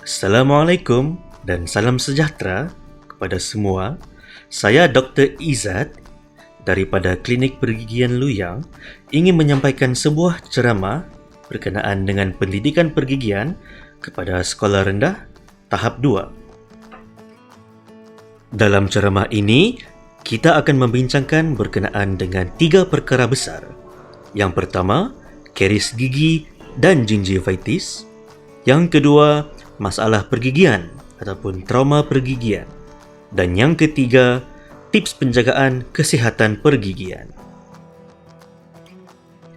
Assalamualaikum dan salam sejahtera kepada semua. Saya Dr. Izzat daripada Klinik Pergigian Luyang ingin menyampaikan sebuah ceramah berkenaan dengan pendidikan pergigian kepada sekolah rendah tahap 2. Dalam ceramah ini, kita akan membincangkan berkenaan dengan 3 perkara besar. Yang pertama, karies gigi dan gingivitis. Yang kedua, masalah pergigian ataupun trauma pergigian. Dan yang ketiga, tips penjagaan kesihatan pergigian.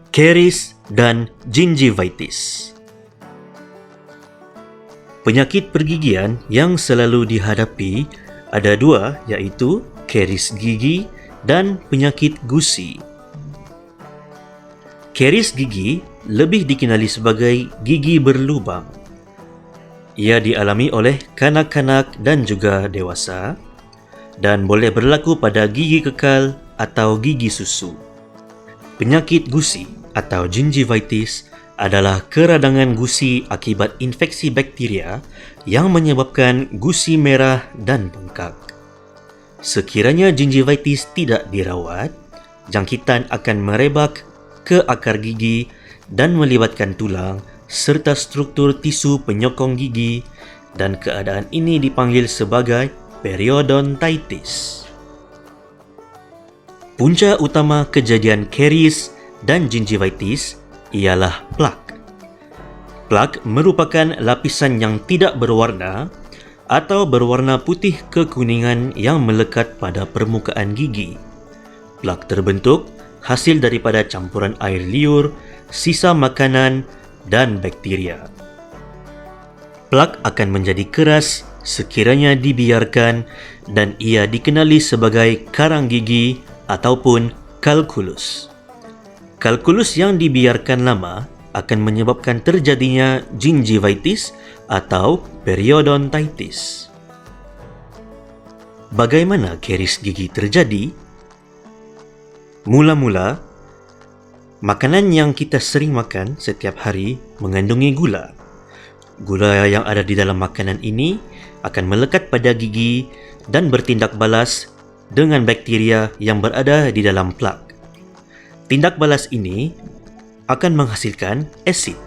Karies dan gingivitis. Penyakit pergigian yang selalu dihadapi ada 2, iaitu karies gigi dan penyakit gusi. Karies gigi lebih dikenali sebagai gigi berlubang. Ia dialami oleh kanak-kanak dan juga dewasa dan boleh berlaku pada gigi kekal atau gigi susu. Penyakit gusi atau gingivitis adalah keradangan gusi akibat infeksi bakteria yang menyebabkan gusi merah dan bengkak. Sekiranya gingivitis tidak dirawat, jangkitan akan merebak ke akar gigi dan melibatkan tulang serta struktur tisu penyokong gigi, dan keadaan ini dipanggil sebagai periodontitis. Punca utama kejadian karies dan gingivitis ialah plak. Plak merupakan lapisan yang tidak berwarna atau berwarna putih kekuningan yang melekat pada permukaan gigi. Plak terbentuk hasil daripada campuran air liur, sisa makanan dan bakteria. Plak akan menjadi keras sekiranya dibiarkan dan ia dikenali sebagai karang gigi ataupun kalkulus. Kalkulus yang dibiarkan lama akan menyebabkan terjadinya gingivitis atau periodontitis. Bagaimana karies gigi terjadi? Mula-mula, makanan yang kita sering makan setiap hari mengandungi gula. Gula yang ada di dalam makanan ini akan melekat pada gigi dan bertindak balas dengan bakteria yang berada di dalam plak. Tindak balas ini akan menghasilkan asid.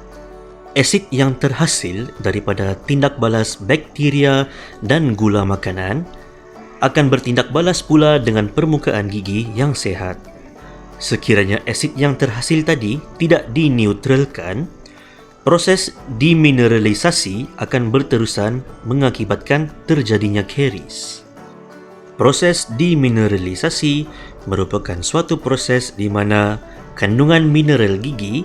Asid yang terhasil daripada tindak balas bakteria dan gula makanan akan bertindak balas pula dengan permukaan gigi yang sehat. Sekiranya asid yang terhasil tadi tidak dineutralkan, proses demineralisasi akan berterusan mengakibatkan terjadinya karies. Proses demineralisasi merupakan suatu proses di mana kandungan mineral gigi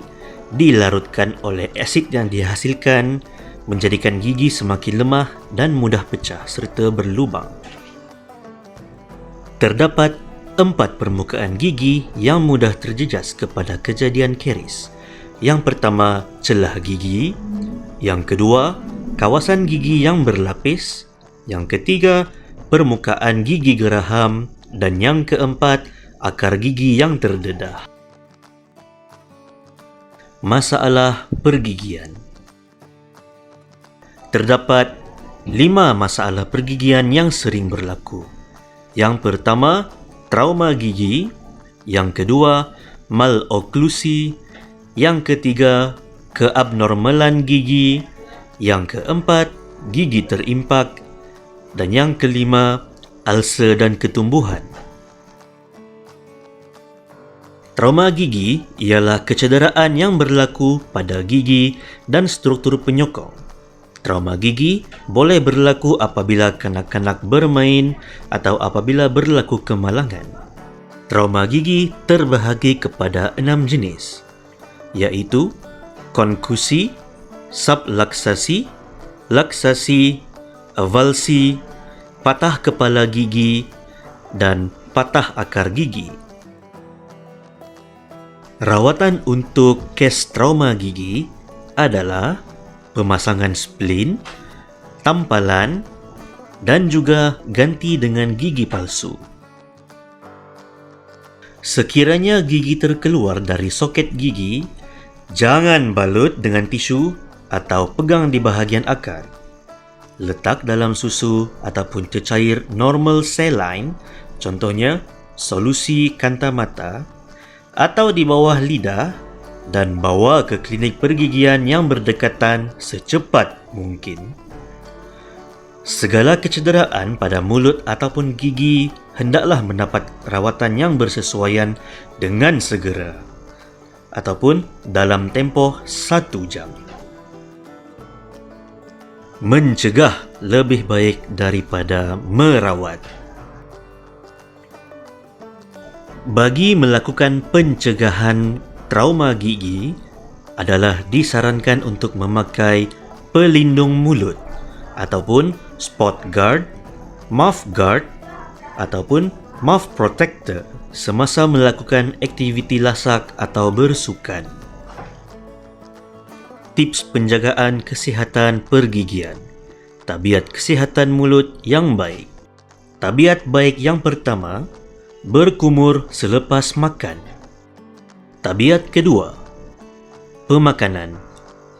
dilarutkan oleh asid yang dihasilkan, menjadikan gigi semakin lemah dan mudah pecah serta berlubang. Terdapat 4 permukaan gigi yang mudah terjejas kepada kejadian karies. Yang pertama, celah gigi. Yang kedua, kawasan gigi yang berlapis. Yang ketiga, permukaan gigi geraham. Dan yang keempat, akar gigi yang terdedah. Masalah pergigian. Terdapat 5 masalah pergigian yang sering berlaku. Yang pertama, trauma gigi. Yang kedua, maloklusi. Yang ketiga, keabnormalan gigi. Yang keempat, gigi terimpak. Dan yang kelima, ulcer dan ketumbuhan. Trauma gigi ialah kecederaan yang berlaku pada gigi dan struktur penyokong. Trauma gigi boleh berlaku apabila kanak-kanak bermain atau apabila berlaku kemalangan. Trauma gigi terbahagi kepada 6 jenis, iaitu konkusi, subluxasi, luxasi, avalsi, patah kepala gigi, dan patah akar gigi. Rawatan untuk kes trauma gigi adalah pemasangan splint, tampalan, dan juga ganti dengan gigi palsu. Sekiranya gigi terkeluar dari soket gigi, jangan balut dengan tisu atau pegang di bahagian akar. letak dalam susu ataupun cecair normal saline, contohnya solusi kanta mata, atau di bawah lidah, dan bawa ke klinik pergigian yang berdekatan secepat mungkin. Segala kecederaan pada mulut ataupun gigi hendaklah mendapat rawatan yang bersesuaian dengan segera ataupun dalam tempoh 1 jam. Mencegah lebih baik daripada merawat. Bagi melakukan pencegahan trauma gigi adalah disarankan untuk memakai pelindung mulut ataupun spot guard, mouth guard ataupun mouth protector semasa melakukan aktiviti lasak atau bersukan. Tips penjagaan kesihatan pergigian. Tabiat kesihatan mulut yang baik. Tabiat baik yang pertama, berkumur selepas makan. Tabiat kedua, pemakanan,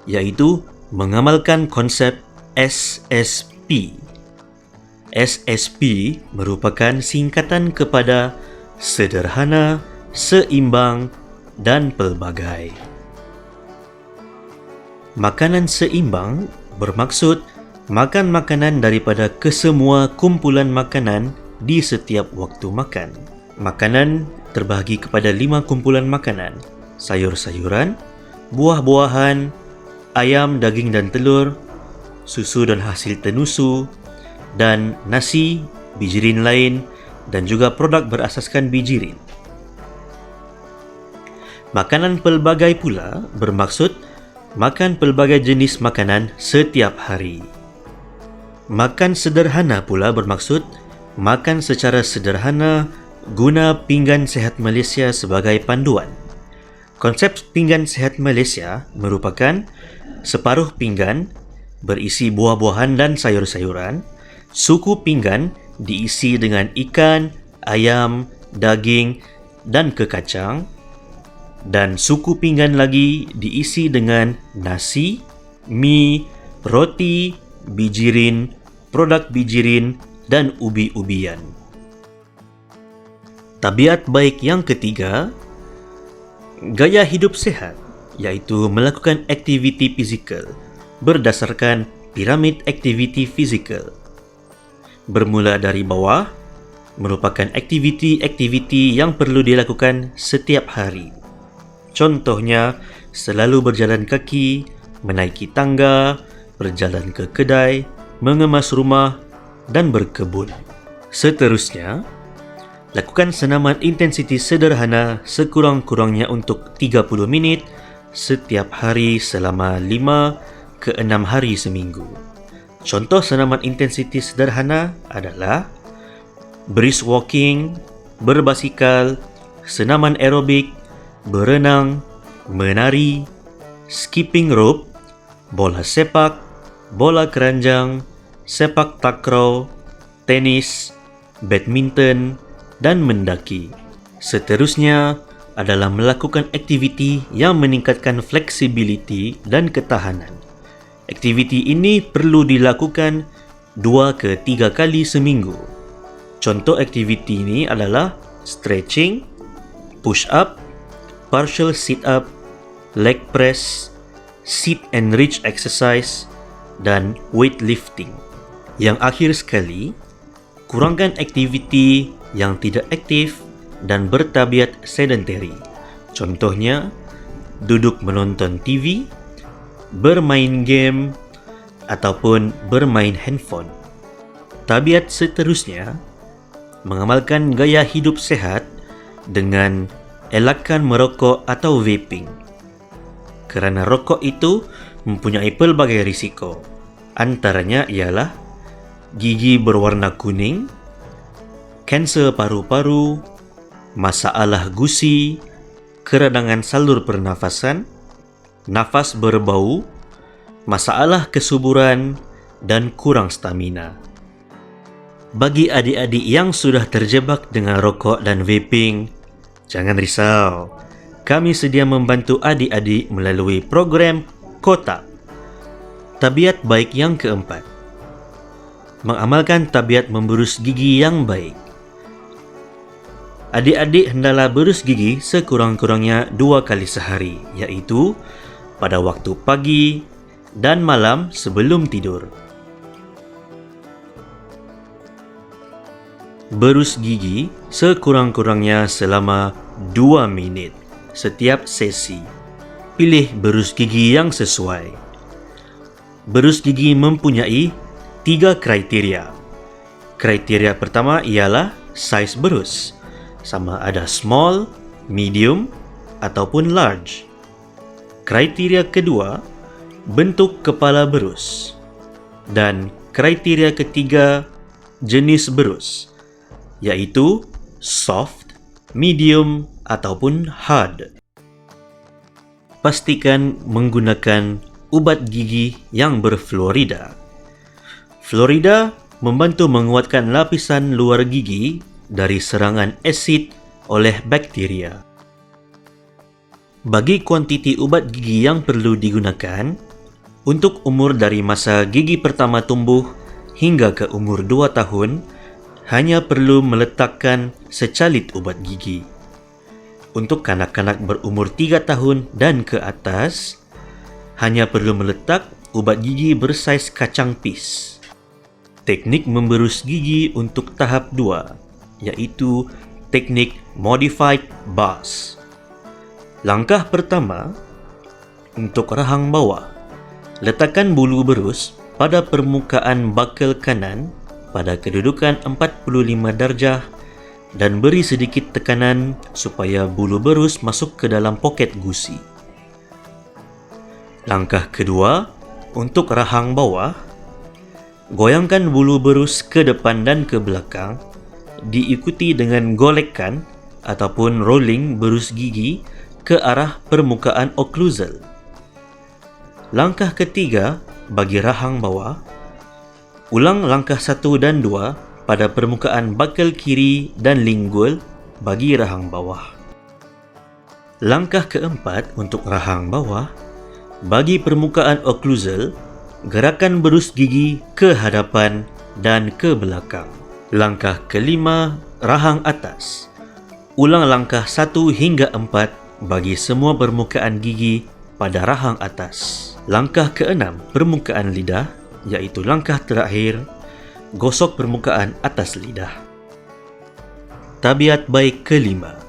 iaitu mengamalkan konsep SSP. SSP merupakan singkatan kepada sederhana, seimbang dan pelbagai. Makanan seimbang bermaksud makan makanan daripada kesemua kumpulan makanan di setiap waktu makan. Makanan terbahagi kepada 5 kumpulan makanan: sayur-sayuran, buah-buahan, ayam, daging dan telur, susu dan hasil tenusu, dan nasi, bijirin lain dan juga produk berasaskan bijirin. Makanan pelbagai pula bermaksud makan pelbagai jenis makanan setiap hari. Makan sederhana pula bermaksud makan secara sederhana guna pinggan sihat Malaysia sebagai panduan. Konsep pinggan sihat Malaysia merupakan separuh pinggan berisi buah-buahan dan sayur-sayuran, suku pinggan diisi dengan ikan, ayam, daging dan kekacang, dan suku pinggan lagi diisi dengan nasi, mi, roti, bijirin, produk bijirin dan ubi-ubian. Tabiat baik yang ketiga, gaya hidup sehat, iaitu melakukan aktiviti fizikal berdasarkan piramid aktiviti fizikal. Bermula dari bawah, merupakan aktiviti-aktiviti yang perlu dilakukan setiap hari. Contohnya, selalu berjalan kaki, menaiki tangga, berjalan ke kedai, mengemas rumah dan berkebun. Seterusnya, lakukan senaman intensiti sederhana sekurang-kurangnya untuk 30 minit setiap hari selama 5 ke 6 hari seminggu. Contoh senaman intensiti sederhana adalah brisk walking, berbasikal, senaman aerobik, berenang, menari, skipping rope, bola sepak, bola keranjang, sepak takraw, tenis, badminton dan mendaki. Seterusnya adalah melakukan aktiviti yang meningkatkan fleksibiliti dan ketahanan. Aktiviti ini perlu dilakukan 2 ke 3 kali seminggu. Contoh aktiviti ini adalah stretching, push up, partial sit up, leg press, sit and reach exercise dan weightlifting. Yang akhir sekali, kurangkan aktiviti yang tidak aktif dan bertabiat sedentary. Contohnya, duduk menonton TV, bermain game ataupun bermain handphone. Tabiat seterusnya, mengamalkan gaya hidup sehat dengan elakkan merokok atau vaping. Kerana rokok itu mempunyai pelbagai risiko. Antaranya ialah gigi berwarna kuning, kanser paru-paru, masalah gusi, keradangan salur pernafasan, nafas berbau, masalah kesuburan dan kurang stamina. Bagi adik-adik yang sudah terjebak dengan rokok dan vaping, jangan risau. Kami sedia membantu adik-adik melalui program Kotak. Tabiat baik yang keempat, Mengamalkan tabiat memberus gigi yang baik. Adik-adik hendaklah berus gigi sekurang-kurangnya 2 kali sehari, iaitu pada waktu pagi dan malam sebelum tidur. Berus gigi sekurang-kurangnya selama 2 minit setiap sesi. Pilih berus gigi yang sesuai. Berus gigi mempunyai 3 kriteria. Kriteria pertama ialah saiz berus, sama ada small, medium ataupun large. Kriteria kedua, bentuk kepala berus. Dan kriteria ketiga, jenis berus, iaitu soft, medium ataupun hard. Pastikan menggunakan ubat gigi yang berfluorida. Fluorida membantu menguatkan lapisan luar gigi dari serangan asid oleh bakteria. Bagi kuantiti ubat gigi yang perlu digunakan, untuk umur dari masa gigi pertama tumbuh hingga ke umur 2 tahun, hanya perlu meletakkan secalit ubat gigi. Untuk kanak-kanak berumur 3 tahun dan ke atas, hanya perlu meletak ubat gigi bersaiz kacang pis. Teknik memberus gigi untuk tahap 2, iaitu teknik modified buzz. Langkah pertama, untuk rahang bawah, letakkan bulu berus pada permukaan bakel kanan pada kedudukan 45 darjah dan beri sedikit tekanan supaya bulu berus masuk ke dalam poket gusi. Langkah kedua, untuk rahang bawah, goyangkan bulu berus ke depan dan ke belakang, diikuti dengan golekan ataupun rolling berus gigi ke arah permukaan occlusal. Langkah ketiga, bagi rahang bawah, ulang langkah 1 dan 2 pada permukaan bakel kiri dan lingual bagi rahang bawah. Langkah keempat untuk rahang bawah, bagi permukaan occlusal, gerakan berus gigi ke hadapan dan ke belakang. Langkah kelima, rahang atas. Ulang langkah 1 hingga 4 bagi semua permukaan gigi pada rahang atas. Langkah keenam, permukaan lidah, iaitu langkah terakhir, gosok permukaan atas lidah. Tabiat baik kelima,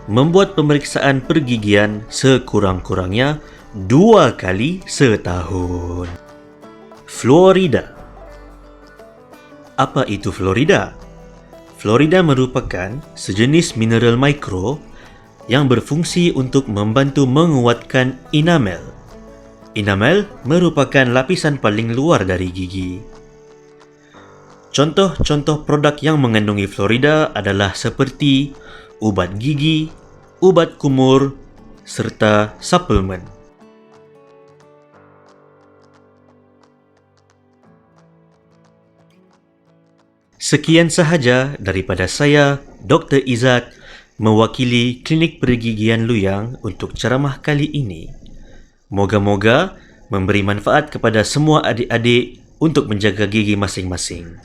membuat pemeriksaan pergigian sekurang-kurangnya 2 kali setahun. Fluorida. Apa itu fluorida? Fluorida merupakan sejenis mineral mikro yang berfungsi untuk membantu menguatkan enamel. Enamel merupakan lapisan paling luar dari gigi. Contoh-contoh produk yang mengandungi fluorida adalah seperti ubat gigi, ubat kumur, serta suplemen. Sekian sahaja daripada saya, Dr. Izzat, mewakili Klinik Pergigian Luyang untuk ceramah kali ini. Moga-moga memberi manfaat kepada semua adik-adik untuk menjaga gigi masing-masing.